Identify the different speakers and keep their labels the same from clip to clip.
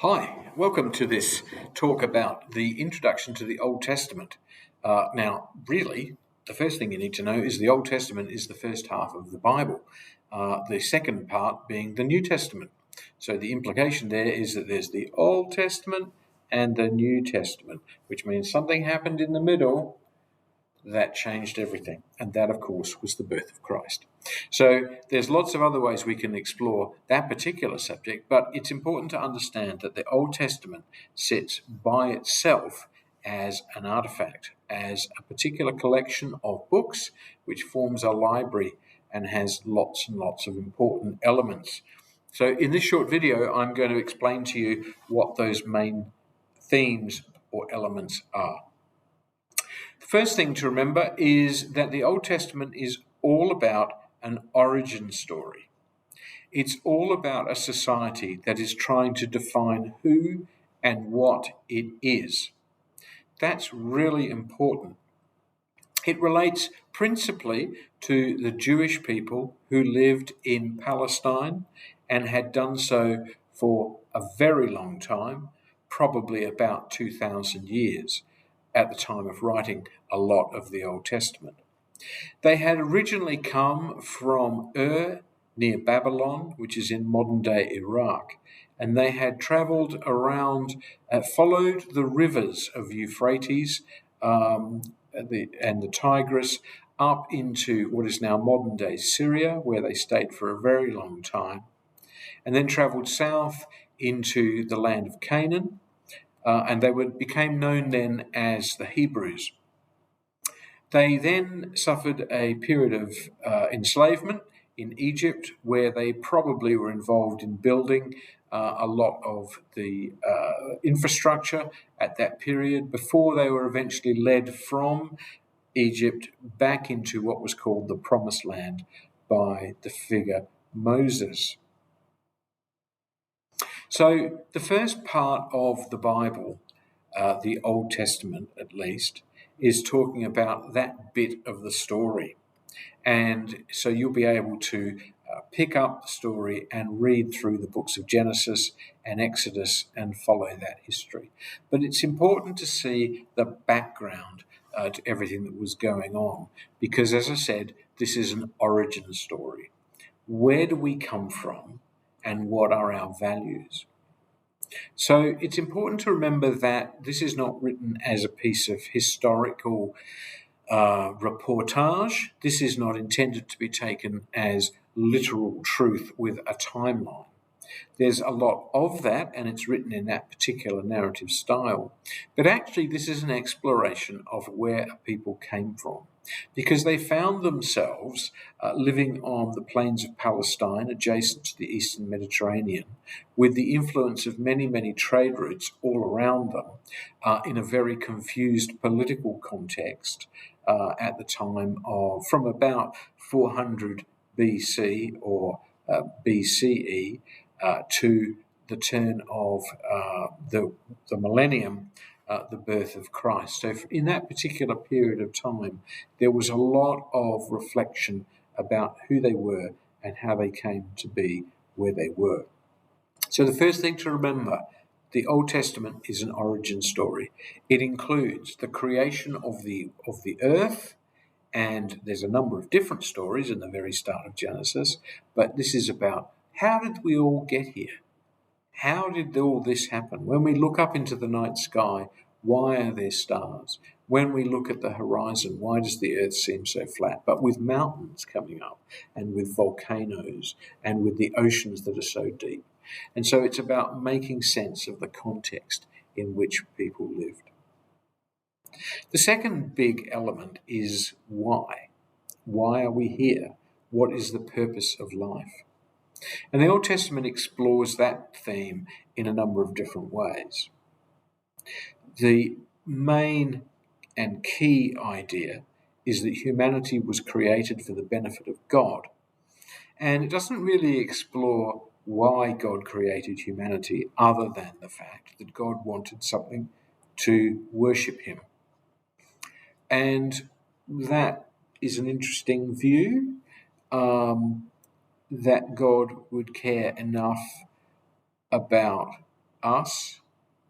Speaker 1: Hi, welcome to this talk about the introduction to the Old Testament. Now, really, the first thing you need to know is the Old Testament is the first half of the Bible, the second part being the New Testament. So the implication there is that there's the Old Testament and the New Testament, which means something happened in the middle that changed everything. And that, of course, was the birth of Christ. So there's lots of other ways we can explore that particular subject, but it's important to understand that the Old Testament sits by itself as an artifact, as a particular collection of books which forms a library and has lots and lots of important elements. So in this short video, I'm going to explain to you what those main themes or elements are. The first thing to remember is that the Old Testament is all about an origin story. It's all about a society that is trying to define who and what it is. That's really important. It relates principally to the Jewish people who lived in Palestine and had done so for a very long time, probably about 2,000 years at the time of writing a lot of the Old Testament. They had originally come from near Babylon, which is in modern-day Iraq, and they had traveled around, followed the rivers of Euphrates and the Tigris up into what is now modern-day Syria, where they stayed for a very long time, and then traveled south into the land of Canaan, and they became known then as the Hebrews. They then suffered a period of enslavement in Egypt, where they probably were involved in building a lot of the infrastructure at that period before they were eventually led from Egypt back into what was called the Promised Land by the figure Moses. So the first part of the Bible, the Old Testament at least, is talking about that bit of the story. And so you'll be able to pick up the story and read through the books of Genesis and Exodus and follow that history. But it's important to see the background to everything that was going on, because as I said, this is an origin story. Where do we come from and what are our values? So it's important to remember that this is not written as a piece of historical reportage. This is not intended to be taken as literal truth with a timeline. There's a lot of that, and it's written in that particular narrative style. But actually, this is an exploration of where people came from, because they found themselves living on the plains of Palestine, adjacent to the eastern Mediterranean, with the influence of many, many trade routes all around them, in a very confused political context at the time of, from about 400 BC or BCE, to the turn of the millennium, the birth of Christ. So in that particular period of time, there was a lot of reflection about who they were and how they came to be where they were. So the first thing to remember, the Old Testament is an origin story. It includes the creation of the earth, and there's a number of different stories in the very start of Genesis, but this is about how did we all get here? How did all this happen? When we look up into the night sky, why are there stars? When we look at the horizon, why does the earth seem so flat? But with mountains coming up, and with volcanoes, and with the oceans that are so deep. And so it's about making sense of the context in which people lived. The second big element is why. Why are we here? What is the purpose of life? And the Old Testament explores that theme in a number of different ways. The main and key idea is that humanity was created for the benefit of God. And it doesn't really explore why God created humanity other than the fact that God wanted something to worship him. And that is an interesting view, that God would care enough about us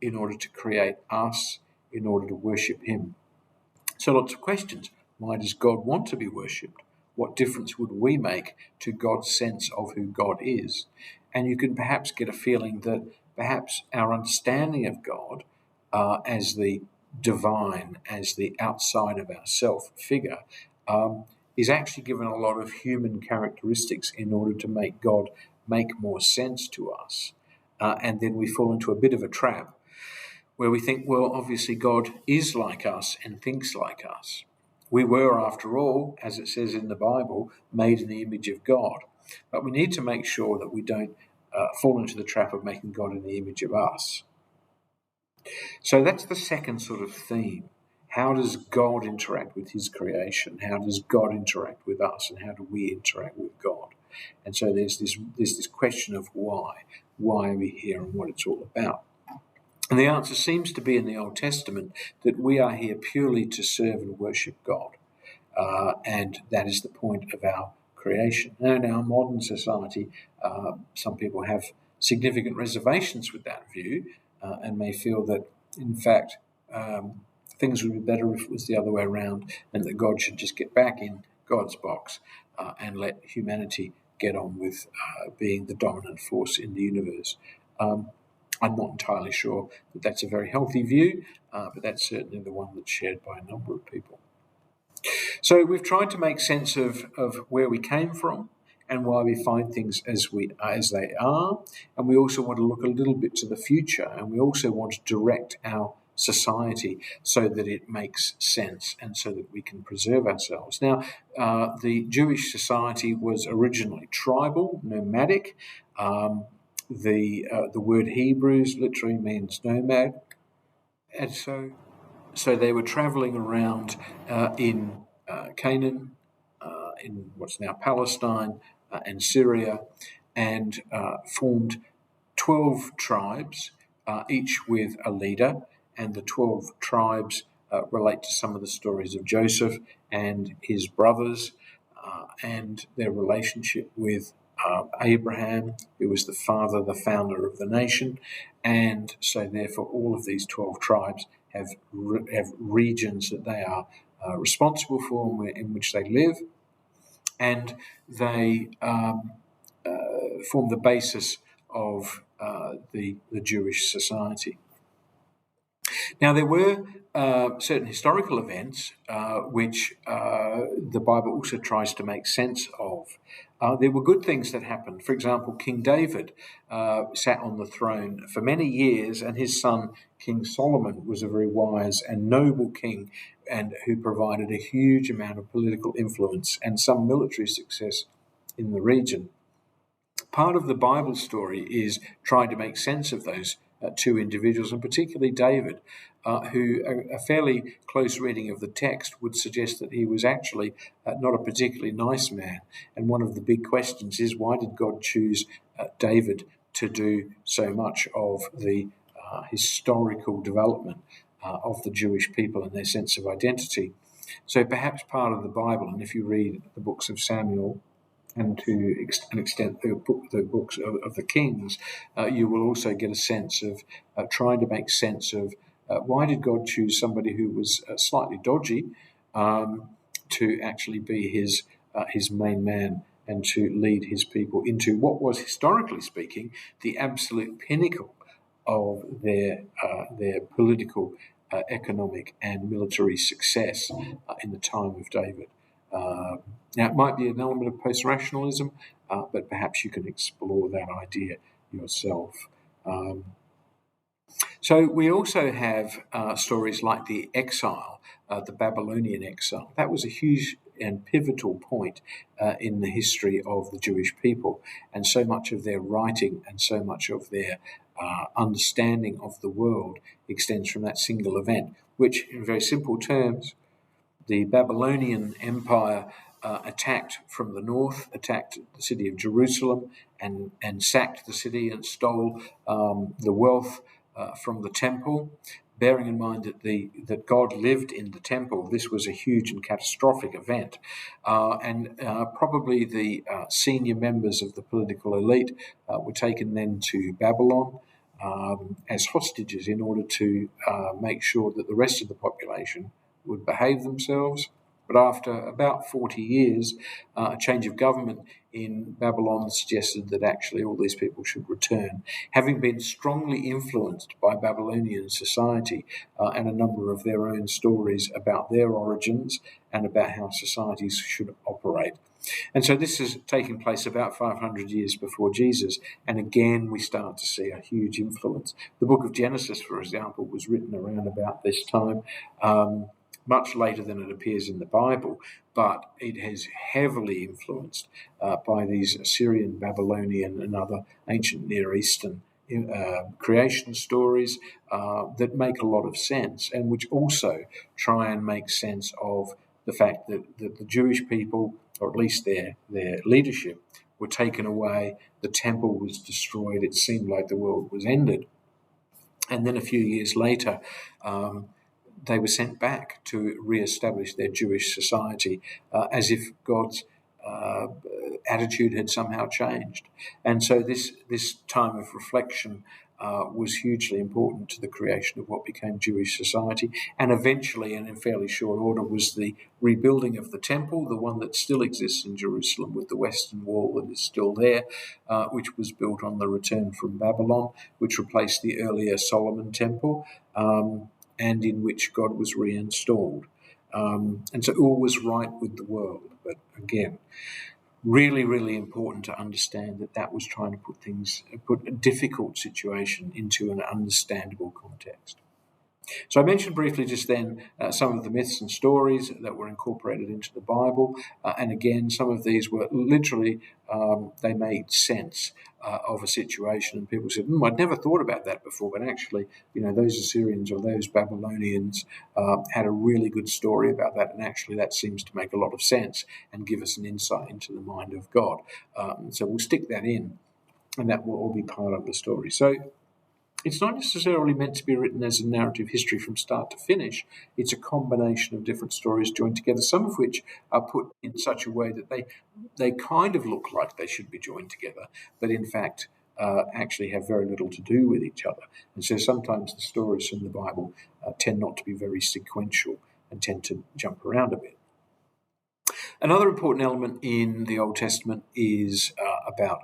Speaker 1: in order to create us in order to worship him. So lots of questions. Why does God want to be worshipped? What difference would we make to God's sense of who God is? And you can perhaps get a feeling that perhaps our understanding of God as the divine, as the outside of ourself figure, is actually given a lot of human characteristics in order to make God make more sense to us. And then we fall into a bit of a trap where we think, well, obviously God is like us and thinks like us. We were, after all, as it says in the Bible, made in the image of God. But we need to make sure that we don't fall into the trap of making God in the image of us. So that's the second sort of theme. How does God interact with his creation? How does God interact with us? And how do we interact with God? And so there's this question of why. Why are we here and what it's all about? And the answer seems to be in the Old Testament that we are here purely to serve and worship God. And that is the point of our creation. Now, in our modern society, some people have significant reservations with that view and may feel that, in fact, things would be better if it was the other way around and that God should just get back in God's box and let humanity get on with being the dominant force in the universe. I'm not entirely sure that that's a very healthy view, but that's certainly the one that's shared by a number of people. So we've tried to make sense of where we came from and why we find things as they are, and we also want to look a little bit to the future, and we also want to direct our society so that it makes sense and so that we can preserve ourselves. Now, the Jewish society was originally tribal, nomadic. The word Hebrews literally means nomad, and so they were travelling around in Canaan, in what's now Palestine and Syria, and formed 12 tribes, each with a leader, and the 12 tribes relate to some of the stories of Joseph and his brothers and their relationship with Abraham, who was the founder of the nation. And so therefore all of these 12 tribes have regions that they are responsible for in which they live, and they form the basis of the Jewish society. Now, there were certain historical events which the Bible also tries to make sense of. There were good things that happened. For example, King David sat on the throne for many years, and his son, King Solomon, was a very wise and noble king, and who provided a huge amount of political influence and some military success in the region. Part of the Bible story is trying to make sense of those two individuals, and particularly David, who a fairly close reading of the text would suggest that he was actually not a particularly nice man. And one of the big questions is, why did God choose David to do so much of the historical development of the Jewish people and their sense of identity? So perhaps part of the Bible, and if you read the books of Samuel, and to an extent the books of the Kings, you will also get a sense of trying to make sense of why did God choose somebody who was slightly dodgy to actually be his main man and to lead his people into what was, historically speaking, the absolute pinnacle of their political, economic and military success in the time of David. Now, it might be an element of post-rationalism, but perhaps you can explore that idea yourself. So we also have stories like the exile, the Babylonian exile. That was a huge and pivotal point in the history of the Jewish people, and so much of their writing and so much of their understanding of the world extends from that single event, which, in very simple terms, the Babylonian Empire attacked from the north, attacked the city of Jerusalem, and sacked the city and stole the wealth from the temple. Bearing in mind that God lived in the temple, this was a huge and catastrophic event. And probably the senior members of the political elite were taken then to Babylon, as hostages in order to make sure that the rest of the population would behave themselves. But after about 40 years, a change of government in Babylon suggested that actually all these people should return, having been strongly influenced by Babylonian society and a number of their own stories about their origins and about how societies should operate. And so this is taking place about 500 years before Jesus, and again we start to see a huge influence. The book of Genesis, for example, was written around about this time, much later than it appears in the Bible, but it has heavily influenced by these Assyrian, Babylonian, and other ancient Near Eastern creation stories that make a lot of sense, and which also try and make sense of the fact that the Jewish people, or at least their leadership, were taken away, the temple was destroyed, it seemed like the world was ended. And then a few years later, they were sent back to re-establish their Jewish society as if God's attitude had somehow changed. And so this time of reflection was hugely important to the creation of what became Jewish society. And eventually, and in fairly short order, was the rebuilding of the temple, the one that still exists in Jerusalem with the Western Wall that is still there, which was built on the return from Babylon, which replaced the earlier Solomon temple, and in which God was reinstalled. And so all was right with the world. But again, really, really important to understand that was trying to put a difficult situation into an understandable context. So I mentioned briefly just then some of the myths and stories that were incorporated into the Bible. And again, some of these were literally, they made sense of a situation. And people said, I'd never thought about that before. But actually, those Assyrians or those Babylonians had a really good story about that. And actually, that seems to make a lot of sense and give us an insight into the mind of God. So we'll stick that in, and that will all be part of the story. So it's not necessarily meant to be written as a narrative history from start to finish. It's a combination of different stories joined together, some of which are put in such a way that they kind of look like they should be joined together, but in fact actually have very little to do with each other. And so sometimes the stories from the Bible tend not to be very sequential and tend to jump around a bit. Another important element in the Old Testament is about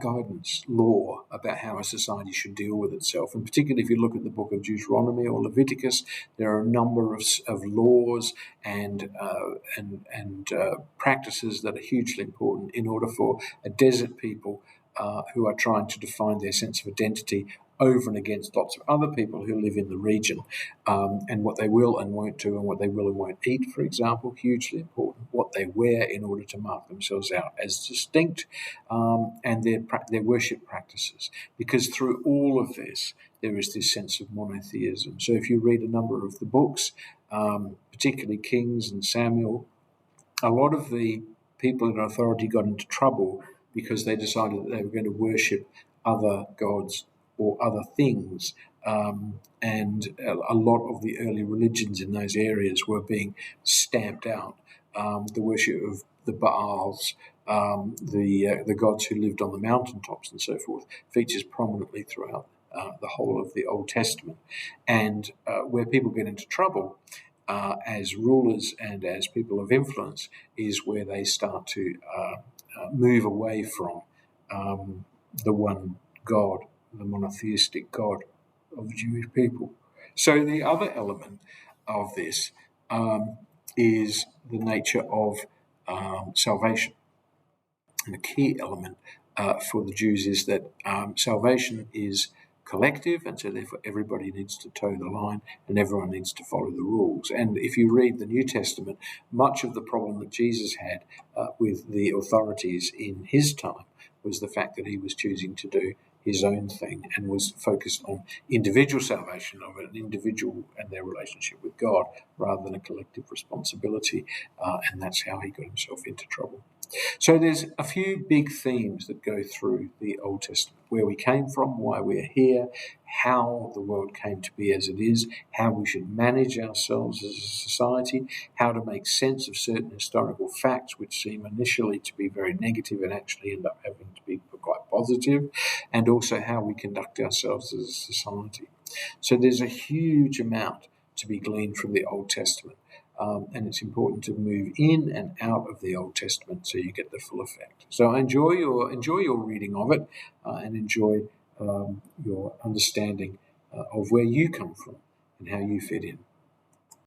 Speaker 1: guidance, law, about how a society should deal with itself. And particularly if you look at the book of Deuteronomy or Leviticus, there are a number of laws and practices that are hugely important in order for a desert people who are trying to define their sense of identity over and against lots of other people who live in the region, and what they will and won't do and what they will and won't eat, for example, hugely important. What they wear in order to mark themselves out as distinct, and their worship practices. Because through all of this, there is this sense of monotheism. So if you read a number of the books, particularly Kings and Samuel, a lot of the people in authority got into trouble because they decided that they were going to worship other gods or other things, and a lot of the early religions in those areas were being stamped out. The worship of the Baals, the gods who lived on the mountaintops and so forth, features prominently throughout the whole of the Old Testament. And where people get into trouble as rulers and as people of influence is where they start to move away from the one God, the monotheistic God of the Jewish people. So the other element of this is the nature of salvation. And the key element for the Jews is that salvation is collective, and so therefore everybody needs to toe the line and everyone needs to follow the rules. And if you read the New Testament, much of the problem that Jesus had with the authorities in his time was the fact that he was choosing to do his own thing and was focused on individual salvation of an individual and their relationship with God rather than a collective responsibility, and that's how he got himself into trouble. So there's a few big themes that go through the Old Testament: where we came from, why we're here, how the world came to be as it is, how we should manage ourselves as a society, how to make sense of certain historical facts which seem initially to be very negative and actually end up having to be quite positive, and also how we conduct ourselves as a society. So there's a huge amount to be gleaned from the Old Testament. And it's important to move in and out of the Old Testament so you get the full effect. So enjoy your reading of it, and enjoy your understanding of where you come from and how you fit in.